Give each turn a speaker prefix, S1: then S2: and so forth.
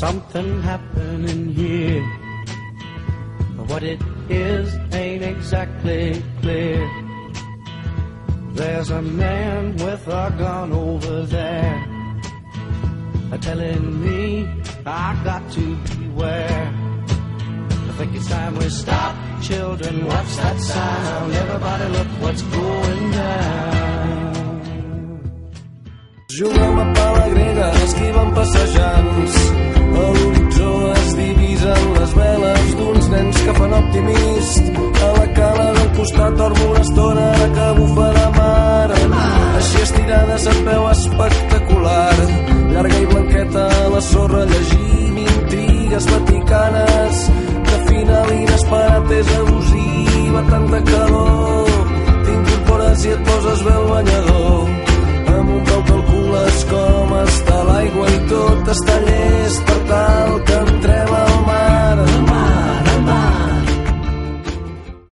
S1: something happening here. But what it is ain't exactly clear. There's a man with a gun over there, telling me I got to beware. I think it's time we stop, children, watch that sound. Everybody look what's going down.
S2: Juguem a pala grega, esquivant passejants. A l'horitzó es divisen les veles d'uns nens que fan optimisme.